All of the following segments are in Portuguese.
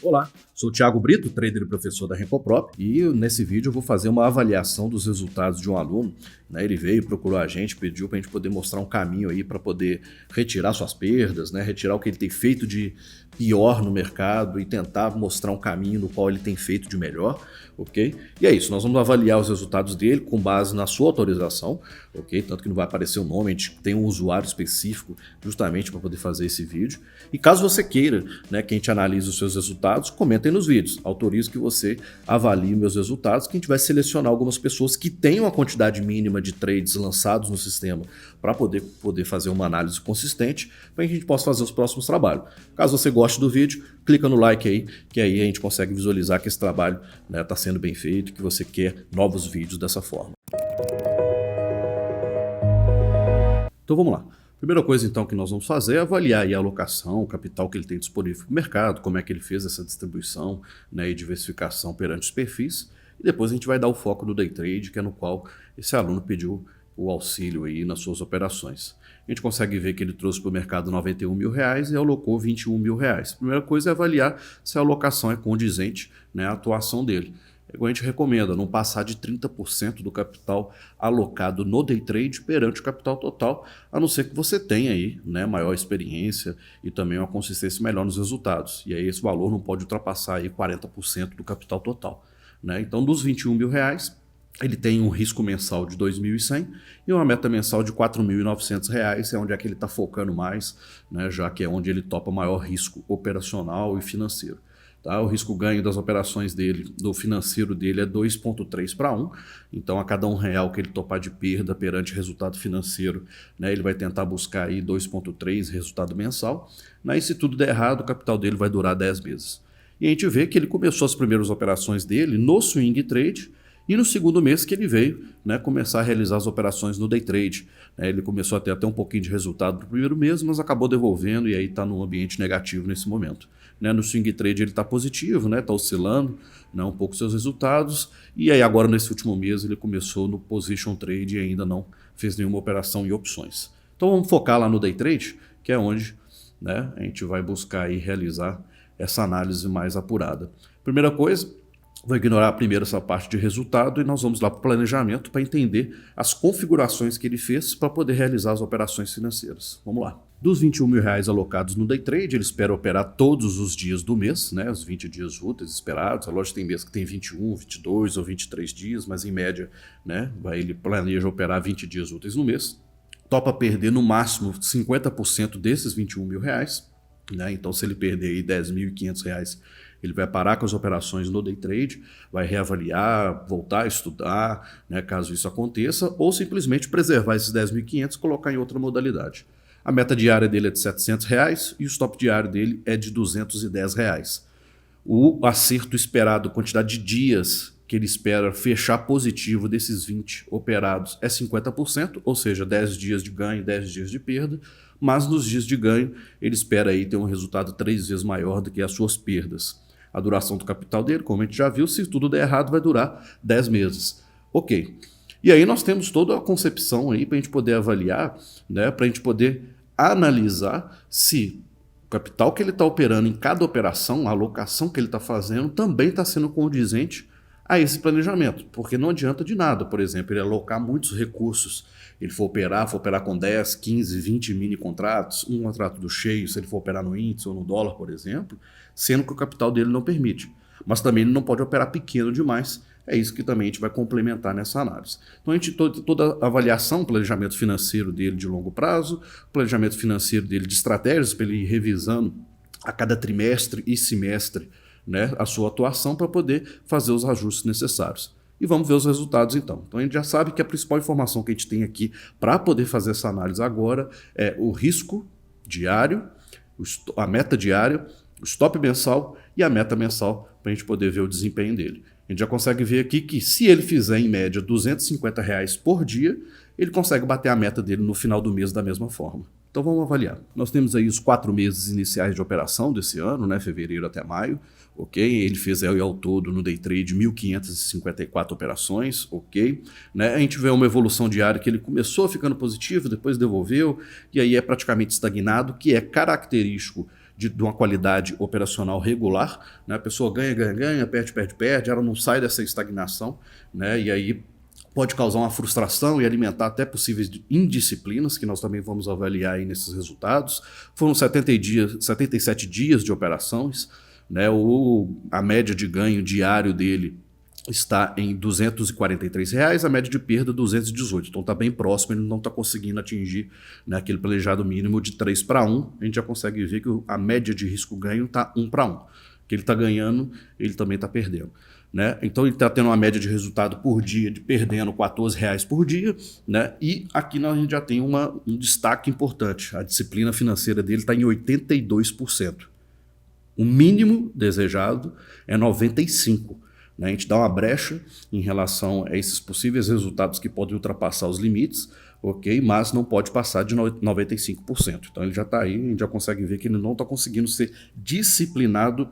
Olá, sou o Thiago Brito, trader e professor da Rencoprop, e nesse vídeo eu vou fazer uma avaliação dos resultados de um aluno. Ele veio, procurou a gente, pediu para a gente poder mostrar um caminho aí para poder retirar suas perdas, retirar o que ele tem feito de pior no mercado e tentar mostrar um caminho no qual ele tem feito de melhor, ok? E é isso, nós vamos avaliar os resultados dele com base na sua autorização, ok? Tanto que não vai aparecer o nome, a gente tem um usuário específico justamente para poder fazer esse vídeo. E caso você queira, que a gente analise os seus resultados, comentem nos vídeos. Autorizo que você avalie meus resultados, que a gente vai selecionar algumas pessoas que tenham a quantidade mínima de trades lançados no sistema para poder fazer uma análise consistente, para que a gente possa fazer os próximos trabalhos. Caso você goste do vídeo, clica no like aí, que aí a gente consegue visualizar que esse trabalho está sendo bem feito e que você quer novos vídeos dessa forma. Então vamos lá. Primeira coisa então que nós vamos fazer é avaliar aí a alocação, o capital que ele tem disponível no mercado, como é que ele fez essa distribuição e diversificação perante os perfis. E depois a gente vai dar o foco do day trade, que é no qual esse aluno pediu o auxílio aí nas suas operações. A gente consegue ver que ele trouxe para o mercado R$91 mil e alocou R$21 mil. Primeira coisa é avaliar se a alocação é condizente à atuação dele. A gente recomenda não passar de 30% do capital alocado no day trade perante o capital total, a não ser que você tenha aí maior experiência e também uma consistência melhor nos resultados. E aí esse valor não pode ultrapassar aí 40% do capital total. Então dos R$21 mil, ele tem um risco mensal de R$2.100 e uma meta mensal de R$4.900, é onde é que ele está focando mais, já que é onde ele topa maior risco operacional e financeiro. O risco-ganho das operações dele, do financeiro dele, é 2,3 para 1. Então, a cada R$1 que ele topar de perda perante resultado financeiro, ele vai tentar buscar aí 2,3 resultado mensal. E se tudo der errado, o capital dele vai durar 10 meses. E a gente vê que ele começou as primeiras operações dele no swing trade, e no segundo mês que ele veio começar a realizar as operações no day trade. Ele começou a ter até um pouquinho de resultado no primeiro mês, mas acabou devolvendo e aí está num ambiente negativo nesse momento. No swing trade ele está positivo, está oscilando um pouco seus resultados. E aí agora nesse último mês ele começou no position trade e ainda não fez nenhuma operação em opções. Então vamos focar lá no day trade, que é onde a gente vai buscar aí realizar essa análise mais apurada. Primeira coisa, vou ignorar primeiro essa parte de resultado e nós vamos lá para o planejamento para entender as configurações que ele fez para poder realizar as operações financeiras. Vamos lá. Dos R$21 mil alocados no day trade, ele espera operar todos os dias do mês, os 20 dias úteis esperados. É lógico que tem mês que tem 21, 22 ou 23 dias, mas em média ele planeja operar 20 dias úteis no mês. Topa perder no máximo 50% desses R$21 mil. Então se ele perder aí R$10.500, ele vai parar com as operações no day trade, vai reavaliar, voltar a estudar, caso isso aconteça, ou simplesmente preservar esses 10.500 e colocar em outra modalidade. A meta diária dele é de R$700 e o stop diário dele é de R$210. O acerto esperado, a quantidade de dias que ele espera fechar positivo desses 20 operados é 50%, ou seja, 10 dias de ganho, 10 dias de perda, mas nos dias de ganho ele espera aí ter um resultado 3 vezes maior do que as suas perdas. A duração do capital dele, como a gente já viu, se tudo der errado, vai durar 10 meses. Ok. E aí nós temos toda a concepção aí para a gente poder avaliar, para a gente poder analisar se o capital que ele está operando em cada operação, a alocação que ele está fazendo, também está sendo condizente a esse planejamento. Porque não adianta de nada, por exemplo, ele alocar muitos recursos, ele for operar com 10, 15, 20 mini contratos, um contrato do cheio, se ele for operar no índice ou no dólar, por exemplo, sendo que o capital dele não permite. Mas também ele não pode operar pequeno demais, é isso que também a gente vai complementar nessa análise. Então a gente toda a avaliação, planejamento financeiro dele de longo prazo, planejamento financeiro dele de estratégias para ele ir revisando a cada trimestre e semestre a sua atuação para poder fazer os ajustes necessários. E vamos ver os resultados então. Então a gente já sabe que a principal informação que a gente tem aqui para poder fazer essa análise agora é o risco diário, a meta diária, o stop mensal e a meta mensal para a gente poder ver o desempenho dele. A gente já consegue ver aqui que se ele fizer em média R$250 por dia, ele consegue bater a meta dele no final do mês da mesma forma. Então vamos avaliar. Nós temos aí os 4 meses iniciais de operação desse ano, fevereiro até maio, ok? Ele fez aí ao todo no day trade 1.554 operações, ok? A gente vê uma evolução diária que ele começou ficando positivo, depois devolveu, e aí é praticamente estagnado, que é característico de uma qualidade operacional regular, né? A pessoa ganha, perde, ela não sai dessa estagnação, né? E aí pode causar uma frustração e alimentar até possíveis indisciplinas, que nós também vamos avaliar aí nesses resultados. Foram 77 dias de operações, né? A média de ganho diário dele está em R$ 243, a média de perda 218. Então está bem próximo, ele não está conseguindo atingir, né, aquele planejado mínimo de 3:1. A gente já consegue ver que a média de risco-ganho está 1:1. Que ele está ganhando, ele também está perdendo. Né? Então ele está tendo uma média de resultado por dia, de perdendo R$ 14 por dia, né? E aqui a gente já tem um destaque importante. A disciplina financeira dele está em 82%. O mínimo desejado é 95%. Né? A gente dá uma brecha em relação a esses possíveis resultados que podem ultrapassar os limites, ok? Mas não pode passar de 95%. Então ele já está aí, a gente já consegue ver que ele não está conseguindo ser disciplinado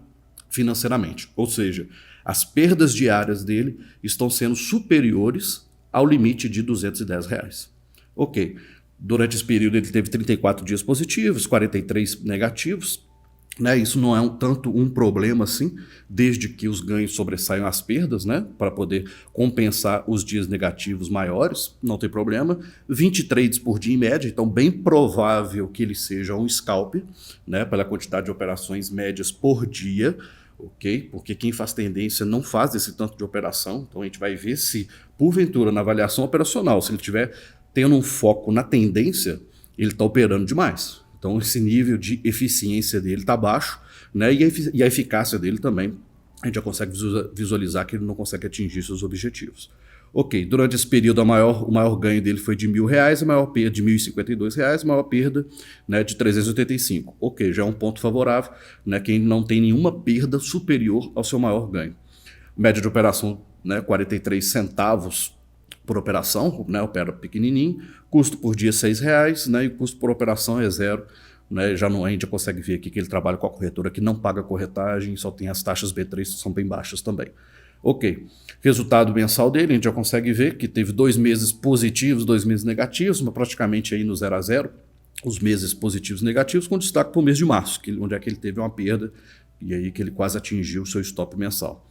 financeiramente. Ou seja, as perdas diárias dele estão sendo superiores ao limite de R$ 210. Ok, durante esse período ele teve 34 dias positivos, 43 negativos, né? Isso não é tanto um problema assim, desde que os ganhos sobressaiam as perdas, né? Para poder compensar os dias negativos maiores, não tem problema. 20 trades por dia em média, então bem provável que ele seja um scalp, né? Pela quantidade de operações médias por dia. Ok? Porque quem faz tendência não faz esse tanto de operação, então a gente vai ver se, porventura, na avaliação operacional, se ele estiver tendo um foco na tendência, ele está operando demais. Então esse nível de eficiência dele está baixo, né? E a eficácia dele também, a gente já consegue visualizar que ele não consegue atingir seus objetivos. Ok, durante esse período o maior ganho dele foi de R$ 1.000, a maior perda de R$ 1.052, a maior perda, né, de 385. Ok, já é um ponto favorável, né, quem não tem nenhuma perda superior ao seu maior ganho. Média de operação, né, 43 centavos por operação, né, opera pequenininho, custo por dia R$ 6, né, e custo por operação é zero. Né, já a gente já consegue ver aqui que ele trabalha com a corretora que não paga corretagem, só tem as taxas B3 que são bem baixas também. Ok, resultado mensal dele, a gente já consegue ver que teve 2 meses positivos, 2 meses negativos, mas praticamente aí no 0 a 0, os meses positivos e negativos, com destaque para o mês de março, onde é que ele teve uma perda e aí que ele quase atingiu o seu stop mensal.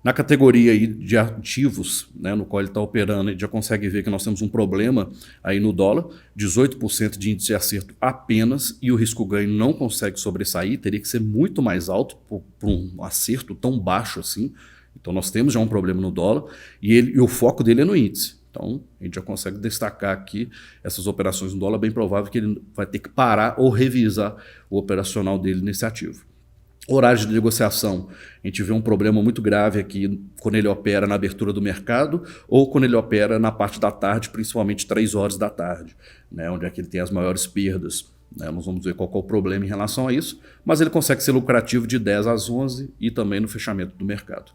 Na categoria aí de ativos, né, no qual ele está operando, a gente já consegue ver que nós temos um problema aí no dólar, 18% de índice de acerto apenas, e o risco-ganho não consegue sobressair, teria que ser muito mais alto por um acerto tão baixo assim. Então nós temos já um problema no dólar e o foco dele é no índice. Então a gente já consegue destacar aqui essas operações no dólar, bem provável que ele vai ter que parar ou revisar o operacional dele nesse ativo. Horário de negociação, a gente vê um problema muito grave aqui quando ele opera na abertura do mercado ou quando ele opera na parte da tarde, principalmente 3 horas da tarde, né, onde é que ele tem as maiores perdas. Nós vamos ver qual é o problema em relação a isso, mas ele consegue ser lucrativo de 10 às 11 e também no fechamento do mercado.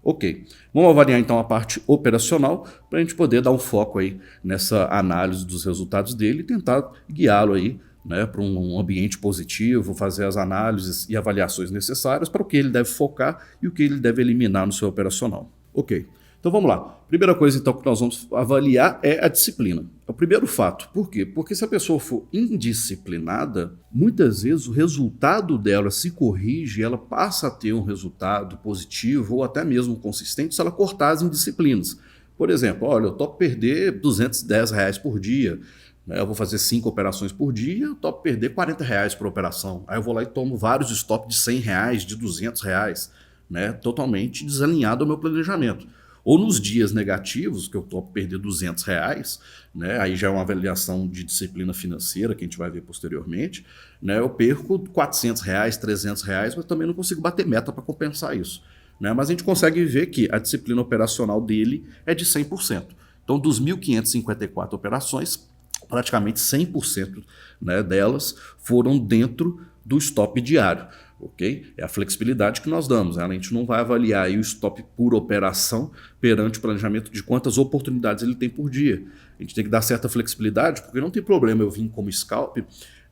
Ok, vamos avaliar então a parte operacional para a gente poder dar um foco aí nessa análise dos resultados dele e tentar guiá-lo aí, né, para um ambiente positivo, fazer as análises e avaliações necessárias para o que ele deve focar e o que ele deve eliminar no seu operacional. Ok, então vamos lá. Primeira coisa então que nós vamos avaliar é a disciplina. É o primeiro fato. Por quê? Porque se a pessoa for indisciplinada, muitas vezes o resultado dela se corrige, ela passa a ter um resultado positivo ou até mesmo consistente se ela cortar as indisciplinas. Por exemplo, olha, eu topo perder R$ 210 por dia, né? Eu vou fazer 5 operações por dia, eu topo perder R$ 40 por operação. Aí eu vou lá e tomo vários stops de R$ 100, de R$ 200, né? Totalmente desalinhado ao meu planejamento. Ou nos dias negativos, que eu topo perder R$ 200, né? Aí já é uma avaliação de disciplina financeira, que a gente vai ver posteriormente, né? Eu perco R$ 400, R$ 300, mas também não consigo bater meta para compensar isso. Né? Mas a gente consegue ver que a disciplina operacional dele é de 100%. Então, dos 1.554 operações, praticamente 100%, né, delas foram dentro do stop diário. Okay? É a flexibilidade que nós damos. Né? A gente não vai avaliar aí o stop por operação perante o planejamento de quantas oportunidades ele tem por dia. A gente tem que dar certa flexibilidade, porque não tem problema eu vir como scalp,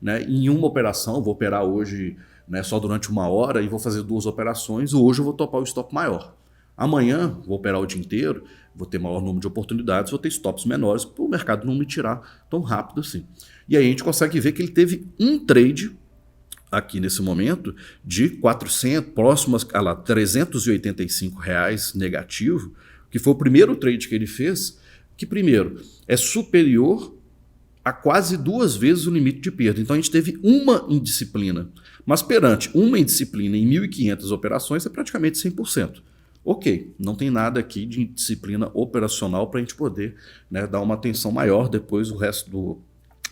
né, em uma operação, eu vou operar hoje, né, só durante 1 hora e vou fazer 2 operações, hoje eu vou topar o stop maior. Amanhã vou operar o dia inteiro, vou ter maior número de oportunidades, vou ter stops menores para o mercado não me tirar tão rápido assim. E aí a gente consegue ver que ele teve um trade aqui nesse momento de 400, próximos a lá, R$ 385 negativo, que foi o primeiro trade que ele fez, que primeiro é superior a quase 2 vezes o limite de perda. Então a gente teve uma indisciplina, mas perante uma indisciplina em 1.500 operações é praticamente 100%. Ok, não tem nada aqui de disciplina operacional para a gente poder, né, dar uma atenção maior depois o resto do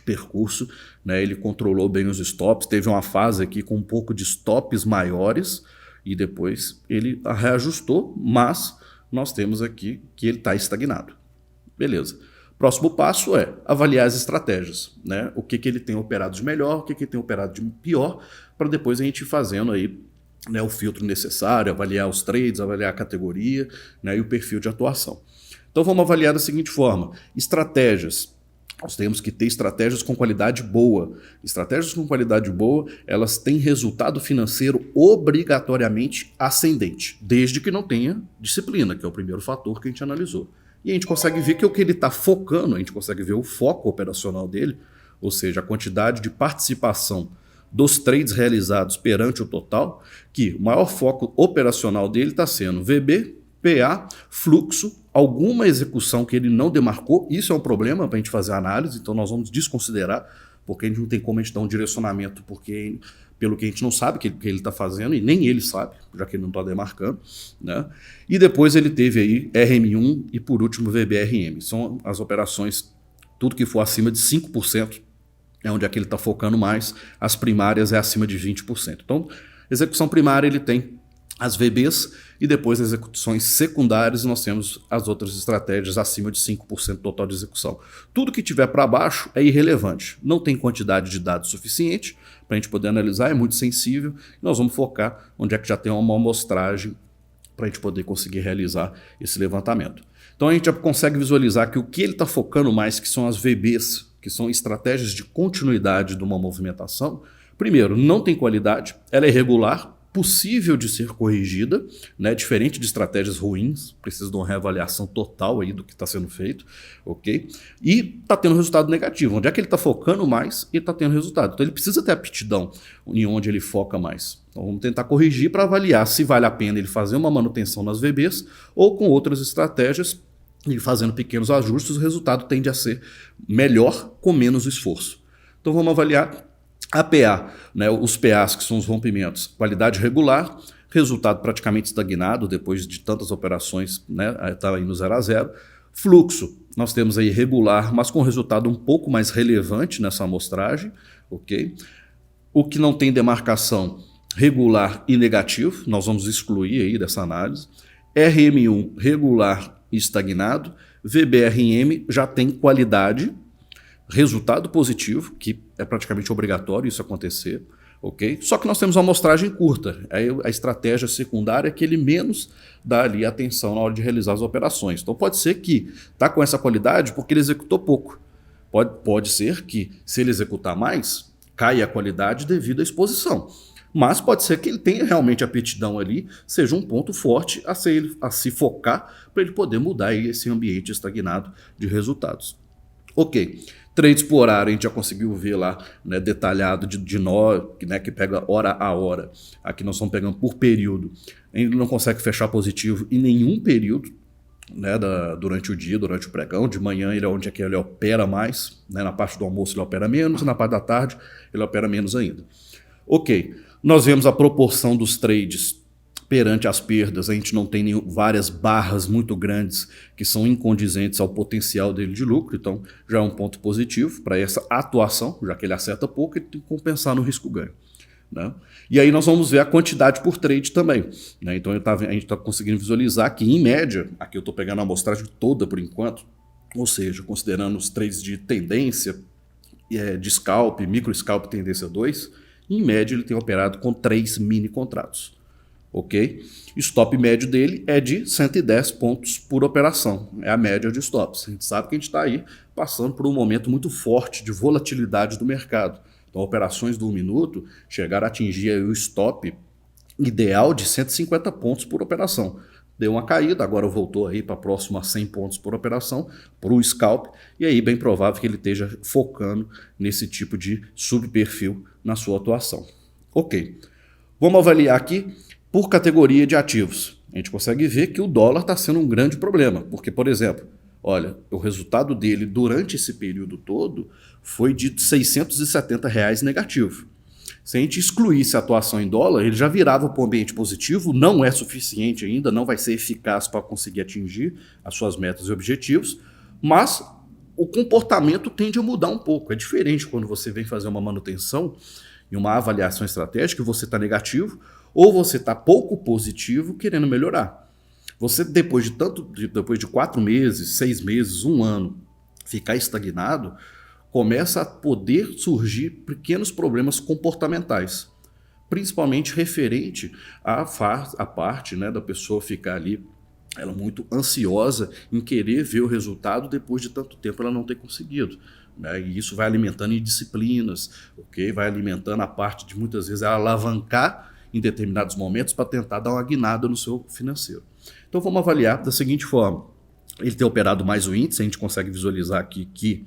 percurso, né, ele controlou bem os stops, teve uma fase aqui com um pouco de stops maiores e depois ele reajustou, mas nós temos aqui que ele está estagnado. Beleza. Próximo passo é avaliar as estratégias, né? O que ele tem operado de melhor, o que ele tem operado de pior, para depois a gente ir fazendo aí, né, o filtro necessário, avaliar os trades, avaliar a categoria, né, e o perfil de atuação. Então vamos avaliar da seguinte forma: estratégias. Nós temos que ter estratégias com qualidade boa. Estratégias com qualidade boa, elas têm resultado financeiro obrigatoriamente ascendente, desde que não tenha disciplina, que é o primeiro fator que a gente analisou. E a gente consegue ver que o que ele está focando, a gente consegue ver o foco operacional dele, ou seja, a quantidade de participação dos trades realizados perante o total, que o maior foco operacional dele está sendo VB, PA, fluxo, alguma execução que ele não demarcou. Isso é um problema para a gente fazer a análise, então nós vamos desconsiderar, porque a gente não tem como a gente dar um direcionamento pelo que a gente não sabe que ele está fazendo, e nem ele sabe, já que ele não está demarcando, né? E depois ele teve aí RM1 e por último VBRM. São as operações, tudo que for acima de 5% é onde é que ele está focando mais, as primárias é acima de 20%. Então, execução primária ele tem as VBs e depois as execuções secundárias nós temos as outras estratégias acima de 5% total de execução. Tudo que tiver para baixo é irrelevante, não tem quantidade de dados suficiente para a gente poder analisar, é muito sensível, e nós vamos focar onde é que já tem uma amostragem para a gente poder conseguir realizar esse levantamento. Então a gente já consegue visualizar que o que ele está focando mais, que são as VBs, que são estratégias de continuidade de uma movimentação, primeiro, não tem qualidade, ela é irregular, possível de ser corrigida, né? Diferente de estratégias ruins, precisa de uma reavaliação total aí do que está sendo feito, ok? E está tendo resultado negativo. Onde é que ele está focando mais e está tendo resultado? Então ele precisa ter aptidão em onde ele foca mais. Então vamos tentar corrigir para avaliar se vale a pena ele fazer uma manutenção nas VBs ou com outras estratégias e fazendo pequenos ajustes, o resultado tende a ser melhor com menos esforço. Então vamos avaliar a PA, né, os PAs, que são os rompimentos, qualidade regular, resultado praticamente estagnado depois de tantas operações, né, está aí no 0 a 0. Fluxo, nós temos aí regular, mas com resultado um pouco mais relevante nessa amostragem, ok? O que não tem demarcação, regular e negativo, nós vamos excluir aí dessa análise. RM1, regular e estagnado. VBRM já tem qualidade, resultado positivo, que é praticamente obrigatório isso acontecer, ok? Só que nós temos uma amostragem curta, aí a estratégia secundária é que ele menos dá ali atenção na hora de realizar as operações. Então pode ser que está com essa qualidade porque ele executou pouco. Pode ser que se ele executar mais, caia a qualidade devido à exposição. Mas pode ser que ele tenha realmente aptidão ali, seja um ponto forte a se focar para ele poder mudar aí esse ambiente estagnado de resultados. Ok, trades por horário a gente já conseguiu ver lá, né, detalhado de nó, né, que pega hora a hora. Aqui nós estamos pegando por período. Ele não consegue fechar positivo em nenhum período, né, durante o dia, durante o pregão. De manhã ele é onde é que ele opera mais, né, na parte do almoço ele opera menos, e na parte da tarde ele opera menos ainda. Ok, nós vemos a proporção dos trades perante as perdas, a gente não tem várias barras muito grandes que são incondizentes ao potencial dele de lucro, então já é um ponto positivo para essa atuação, já que ele acerta pouco, ele tem que compensar no risco-ganho, né? E aí nós vamos ver a quantidade por trade também, né? Então a gente está conseguindo visualizar que, em média, aqui eu estou pegando a amostragem toda por enquanto, ou seja, considerando os trades de tendência, de scalp, micro scalp tendência 2, em média ele tem operado com 3 mini contratos. Ok? Stop médio dele é de 110 pontos por operação, é a média de stops. A gente sabe que a gente está aí passando por um momento muito forte de volatilidade do mercado. Então, operações do 1 minuto chegaram a atingir aí o stop ideal de 150 pontos por operação. Deu uma caída, agora voltou aí para próximo a 100 pontos por operação para o scalp, e aí bem provável que ele esteja focando nesse tipo de subperfil na sua atuação. Ok. Vamos avaliar aqui por categoria de ativos. A gente consegue ver que o dólar está sendo um grande problema, porque, por exemplo, olha, o resultado dele durante esse período todo foi de R$ 670 negativo. Se a gente excluísse a atuação em dólar, ele já virava para um ambiente positivo, não é suficiente ainda, não vai ser eficaz para conseguir atingir as suas metas e objetivos, mas o comportamento tende a mudar um pouco. É diferente quando você vem fazer uma manutenção e uma avaliação estratégica, você está negativo ou você está pouco positivo querendo melhorar. Você, depois de 4 meses, 6 meses, 1 ano, ficar estagnado, começa a poder surgir pequenos problemas comportamentais, principalmente referente à parte, né, da pessoa ficar ali, ela muito ansiosa em querer ver o resultado depois de tanto tempo ela não ter conseguido. Né? E isso vai alimentando indisciplinas, okay? Vai alimentando a parte de muitas vezes ela alavancar em determinados momentos para tentar dar uma guinada no seu financeiro. Então vamos avaliar da seguinte forma. Ele tem operado mais o índice, a gente consegue visualizar aqui que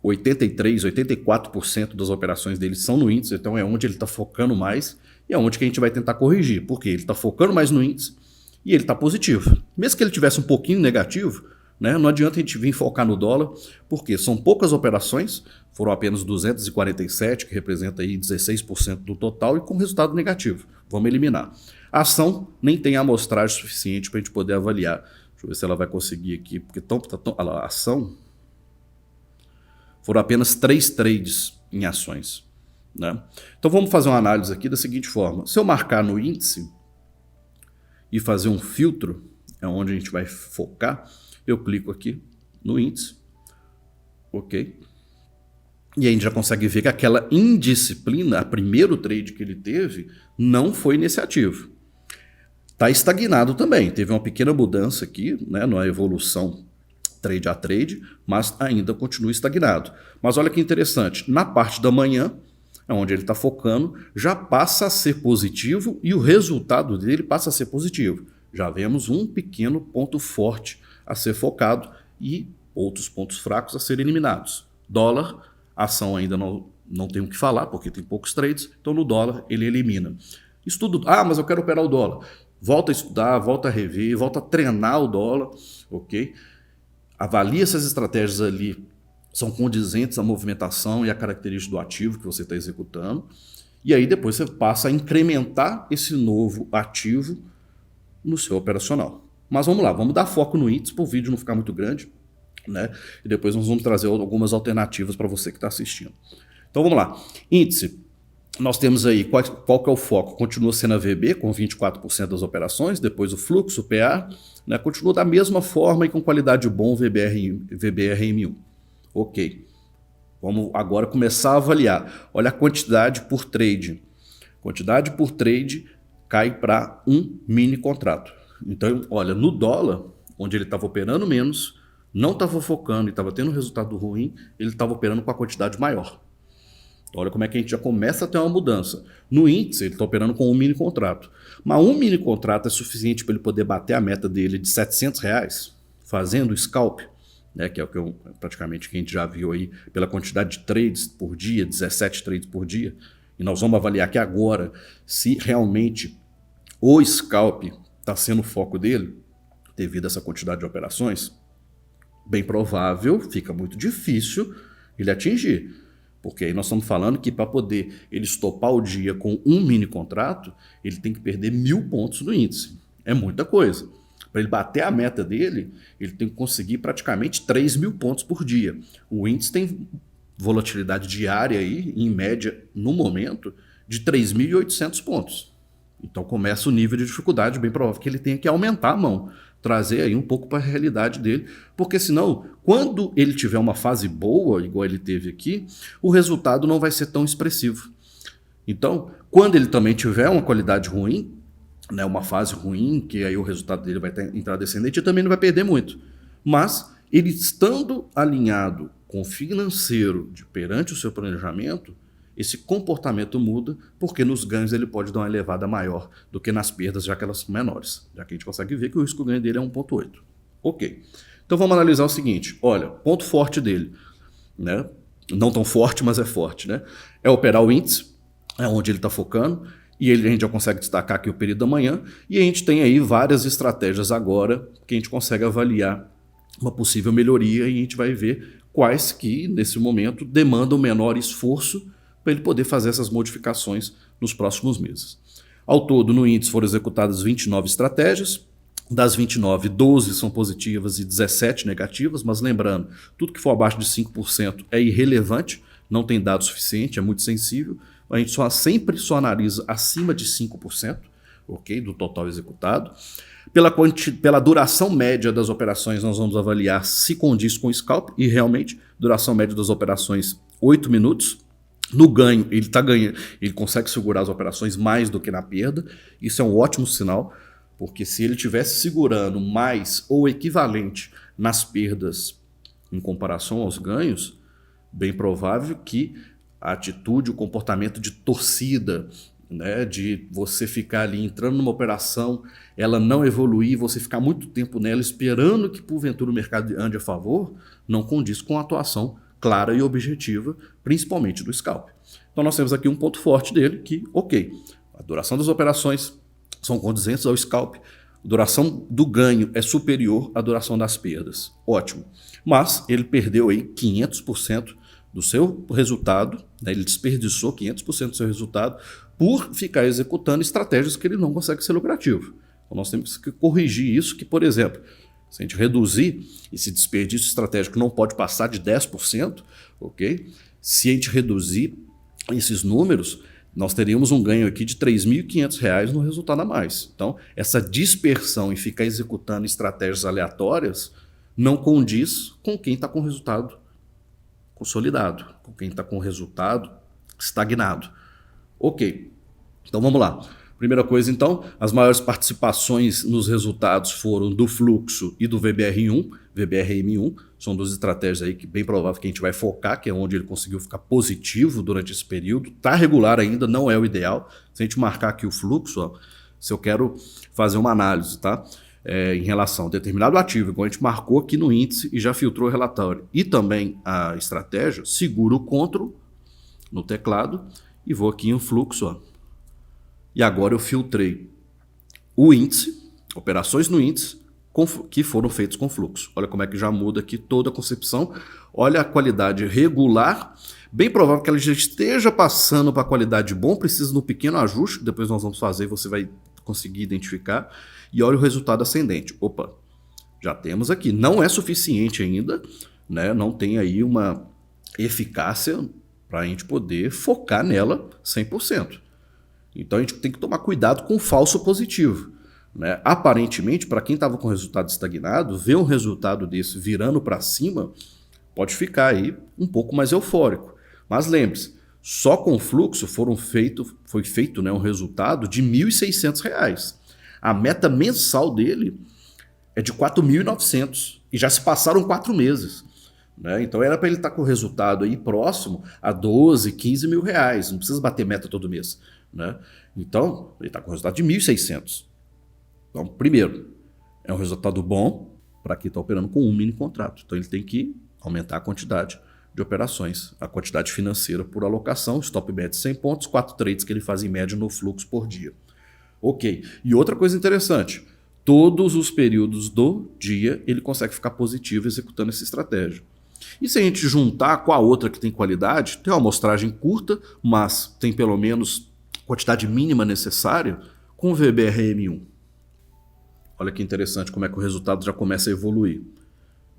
84% das operações dele são no índice, então é onde ele está focando mais e é onde que a gente vai tentar corrigir, porque ele está focando mais no índice e ele está positivo. Mesmo que ele tivesse um pouquinho negativo, né, não adianta a gente vir focar no dólar, porque são poucas operações, foram apenas 247, que representa aí 16% do total e com resultado negativo. Vamos eliminar. A ação nem tem amostragem suficiente para a gente poder avaliar. Deixa eu ver se ela vai conseguir aqui, porque a ação... Foram apenas 3 trades em ações. Né? Então vamos fazer uma análise aqui da seguinte forma. Se eu marcar no índice e fazer um filtro, é onde a gente vai focar, eu clico aqui no índice. Ok? E a gente já consegue ver que aquela indisciplina, a primeiro trade que ele teve, não foi nesse ativo. Está estagnado também. Teve uma pequena mudança aqui, né, na evolução trade a trade, mas ainda continua estagnado. Mas olha que interessante, na parte da manhã, onde ele está focando, já passa a ser positivo e o resultado dele passa a ser positivo. Já vemos um pequeno ponto forte a ser focado e outros pontos fracos a serem eliminados. Dólar, ação ainda não tem o que falar, porque tem poucos trades, então no dólar ele elimina. Estudo, mas eu quero operar o dólar. Volta a estudar, volta a rever, volta a treinar o dólar, ok? Avalie se as estratégias ali são condizentes à movimentação e à característica do ativo que você está executando. E aí depois você passa a incrementar esse novo ativo no seu operacional. Mas vamos lá, vamos dar foco no índice para o vídeo não ficar muito grande, né? E depois nós vamos trazer algumas alternativas para você que está assistindo. Então vamos lá. Índice. Nós temos aí qual que é o foco? Continua sendo a VB com 24% das operações, depois o fluxo, o PA, né? Continua da mesma forma e com qualidade bom VBRM1. Ok. Vamos agora começar a avaliar. Olha a quantidade por trade. Quantidade por trade cai para um mini contrato. Então, olha, no dólar, onde ele estava operando menos, não estava focando e estava tendo um resultado ruim, ele estava operando com a quantidade maior. Olha como é que a gente já começa a ter uma mudança. No índice, ele está operando com um mini contrato. Mas um mini contrato é suficiente para ele poder bater a meta dele de R$700, fazendo scalp, né, que é o que praticamente que a gente já viu aí pela quantidade de trades por dia, 17 trades por dia. E nós vamos avaliar aqui agora se realmente o scalp está sendo o foco dele, devido a essa quantidade de operações. Bem provável, fica muito difícil ele atingir. Porque aí nós estamos falando que para poder ele estopar o dia com um mini contrato, ele tem que perder 1.000 pontos no índice. É muita coisa. Para ele bater a meta dele, ele tem que conseguir praticamente 3.000 pontos por dia. O índice tem volatilidade diária aí, em média, no momento, de 3.800 pontos. Então começa o nível de dificuldade, bem provável que ele tenha que aumentar a mão, trazer aí um pouco para a realidade dele, porque senão, quando ele tiver uma fase boa, igual ele teve aqui, o resultado não vai ser tão expressivo. Então, quando ele também tiver uma qualidade ruim, né, uma fase ruim, que aí o resultado dele vai entrar descendente, ele também não vai perder muito. Mas, ele estando alinhado com o financeiro perante o seu planejamento, esse comportamento muda, porque nos ganhos ele pode dar uma elevada maior do que nas perdas, já que elas são menores. Já que a gente consegue ver que o risco ganho dele é 1,8. Ok. Então vamos analisar o seguinte. Olha, ponto forte dele, né? Não tão forte, mas é forte, né? É operar o índice. é onde ele está focando, e a gente já consegue destacar aqui o período da manhã, e a gente tem aí várias estratégias agora que a gente consegue avaliar uma possível melhoria e a gente vai ver quais que, nesse momento, demandam menor esforço para ele poder fazer essas modificações nos próximos meses. Ao todo, no índice foram executadas 29 estratégias. Das 29, 12 são positivas e 17 negativas, mas lembrando, tudo que for abaixo de 5% é irrelevante, não tem dado suficiente, é muito sensível. A gente sempre só analisa acima de 5%, ok, do total executado. Pela duração média das operações, nós vamos avaliar se condiz com o scalp, e realmente, duração média das operações, 8 minutos. No ganho, ele está ganhando, ele consegue segurar as operações mais do que na perda. Isso é um ótimo sinal, porque se ele estivesse segurando mais ou equivalente nas perdas em comparação aos ganhos, bem provável que a atitude, o comportamento de torcida, né, de você ficar ali entrando numa operação, ela não evoluir, você ficar muito tempo nela esperando que porventura o mercado ande a favor, não condiz com a atuação clara e objetiva, principalmente do scalp. Então nós temos aqui um ponto forte dele que, ok, a duração das operações são condizentes ao scalp, a duração do ganho é superior à duração das perdas. Ótimo. Mas ele perdeu aí 500% do seu resultado, né? Ele desperdiçou 500% do seu resultado por ficar executando estratégias que ele não consegue ser lucrativo. Então nós temos que corrigir isso, que, por exemplo, se a gente reduzir esse desperdício estratégico, não pode passar de 10%, ok? Se a gente reduzir esses números, nós teríamos um ganho aqui de R$ 3.500 no resultado a mais. Então, essa dispersão em ficar executando estratégias aleatórias não condiz com quem está com o resultado consolidado, com quem está com o resultado estagnado. Ok, então vamos lá. Primeira coisa, então, as maiores participações nos resultados foram do fluxo e do VBRM1. VBRM1 são duas estratégias aí que bem provável que a gente vai focar, que é onde ele conseguiu ficar positivo durante esse período. Está regular ainda, não é o ideal. Se a gente marcar aqui o fluxo, ó, se eu quero fazer uma análise, tá? Em relação a determinado ativo, igual a gente marcou aqui no índice e já filtrou o relatório, e também a estratégia, seguro o Ctrl no teclado e vou aqui em fluxo, ó. E agora eu filtrei o índice, operações no índice, que foram feitas com fluxo. Olha como é que já muda aqui toda a concepção. Olha a qualidade regular. Bem provável que ela já esteja passando para a qualidade bom, precisa de um pequeno ajuste, que depois nós vamos fazer e você vai conseguir identificar. E olha o resultado ascendente. Opa, já temos aqui. Não é suficiente ainda, né? Não tem aí uma eficácia para a gente poder focar nela 100%. Então a gente tem que tomar cuidado com o falso positivo, né? Aparentemente, para quem estava com resultado estagnado, ver um resultado desse virando para cima pode ficar aí um pouco mais eufórico. Mas lembre-se, só com fluxo foi feito, né, um resultado de R$ 1.600. A meta mensal dele é de 4.900 e já se passaram 4 meses. Né? Então era para ele estar com o resultado aí próximo a 12, 15 mil reais. Não precisa bater meta todo mês. Né? Então, ele está com o resultado de 1.600. Então, primeiro, é um resultado bom para quem está operando com um mini contrato. Então, ele tem que aumentar a quantidade de operações, a quantidade financeira por alocação, stop bet 100 pontos, 4 trades que ele faz em média no fluxo por dia. Ok. E outra coisa interessante, todos os períodos do dia ele consegue ficar positivo executando essa estratégia. E se a gente juntar com a outra que tem qualidade, tem uma amostragem curta, mas tem pelo menos quantidade mínima necessária com o VBRM1. Olha que interessante como é que o resultado já começa a evoluir.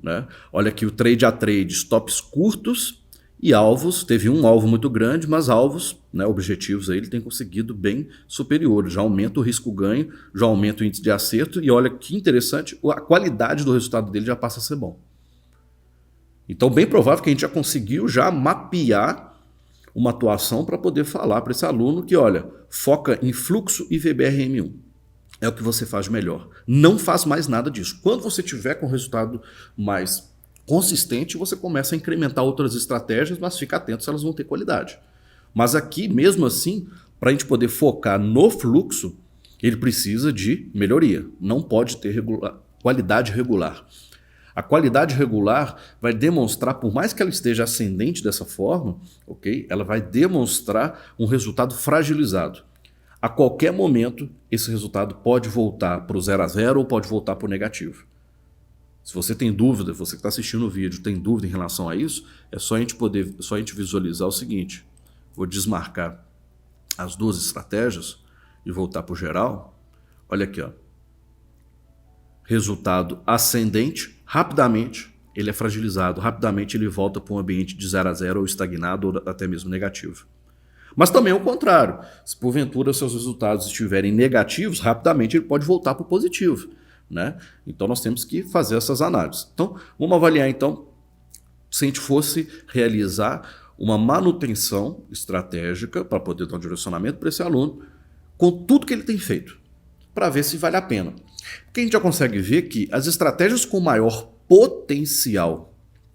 Né? Olha aqui o trade a trade, stops curtos e alvos. Teve um alvo muito grande, mas alvos, né, objetivos aí, ele tem conseguido bem superiores. Já aumenta o risco-ganho, já aumenta o índice de acerto e olha que interessante, a qualidade do resultado dele já passa a ser bom. Então bem provável que a gente já conseguiu já mapear uma atuação para poder falar para esse aluno que, olha, foca em fluxo e VBRM1. É o que você faz melhor. Não faz mais nada disso. Quando você tiver com resultado mais consistente, você começa a incrementar outras estratégias, mas fica atento se elas vão ter qualidade. Mas aqui, mesmo assim, para a gente poder focar no fluxo, ele precisa de melhoria. Não pode ter qualidade regular. A qualidade regular vai demonstrar, por mais que ela esteja ascendente dessa forma, ok? Ela vai demonstrar um resultado fragilizado. A qualquer momento, esse resultado pode voltar para o 0 a 0 ou pode voltar para o negativo. Se você tem dúvida, você que está assistindo o vídeo tem dúvida em relação a isso, é só a gente visualizar o seguinte. Vou desmarcar as duas estratégias e voltar para o geral. Olha aqui, ó. Resultado ascendente, rapidamente ele é fragilizado, rapidamente ele volta para um ambiente de 0 a 0 ou estagnado ou até mesmo negativo. Mas também é o contrário. Se porventura seus resultados estiverem negativos, rapidamente ele pode voltar para o positivo, né? Então nós temos que fazer essas análises. Então vamos avaliar então se a gente fosse realizar uma manutenção estratégica para poder dar um direcionamento para esse aluno com tudo que ele tem feito, para ver se vale a pena. Porque a gente já consegue ver que as estratégias com maior potencial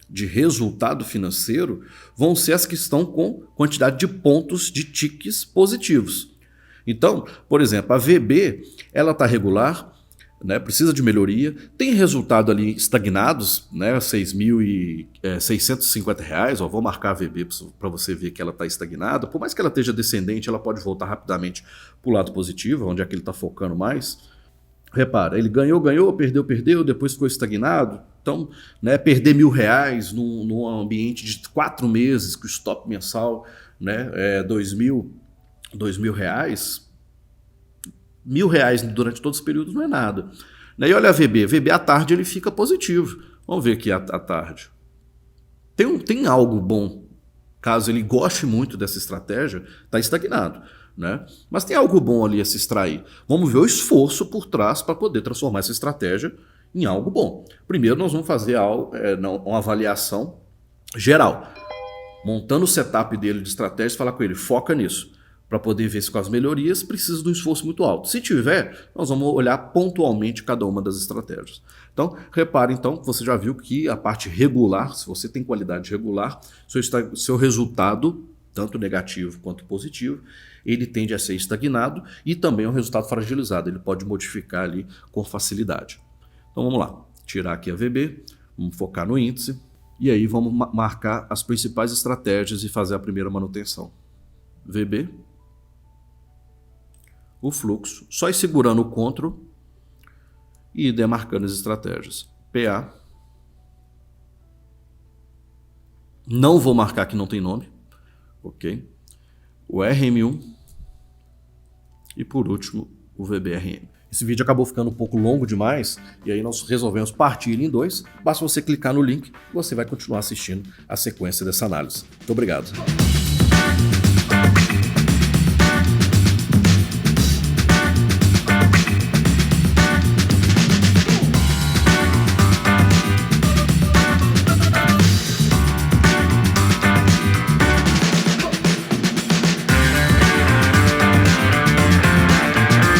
de resultado financeiro vão ser as que estão com quantidade de pontos de tiques positivos. Então, por exemplo, a VB, ela está regular, né, precisa de melhoria, tem resultado ali estagnados, né, R$6.650, vou marcar a VB para você ver que ela está estagnada. Por mais que ela esteja descendente, ela pode voltar rapidamente para o lado positivo, onde é que ele está focando mais. Repara, ele ganhou, perdeu, depois ficou estagnado. Então, né, perder R$1.000 num ambiente de 4 meses, com stop mensal, né, R$2.000, R$1.000 durante todo esse período não é nada. E olha a VB. VB à tarde ele fica positivo. Vamos ver aqui à tarde. Tem algo bom. Caso ele goste muito dessa estratégia, está estagnado, né? Mas tem algo bom ali a se extrair. Vamos ver o esforço por trás para poder transformar essa estratégia em algo bom. Primeiro nós vamos fazer uma avaliação geral. Montando o setup dele de estratégia, falar com ele, foca nisso. Para poder ver se com as melhorias precisa de um esforço muito alto. Se tiver, nós vamos olhar pontualmente cada uma das estratégias. Então, repare então, que você já viu que a parte regular, se você tem qualidade regular, seu resultado, tanto negativo quanto positivo, ele tende a ser estagnado e também é um resultado fragilizado. Ele pode modificar ali com facilidade. Então vamos lá, tirar aqui a VB, vamos focar no índice e aí vamos marcar as principais estratégias e fazer a primeira manutenção. VB. O fluxo, só ir segurando o Ctrl e demarcando as estratégias. PA. Não vou marcar que não tem nome. Ok. O RM1. E por último, o VBRM. Esse vídeo acabou ficando um pouco longo demais e aí nós resolvemos partir em dois. Basta você clicar no link e você vai continuar assistindo a sequência dessa análise. Muito obrigado.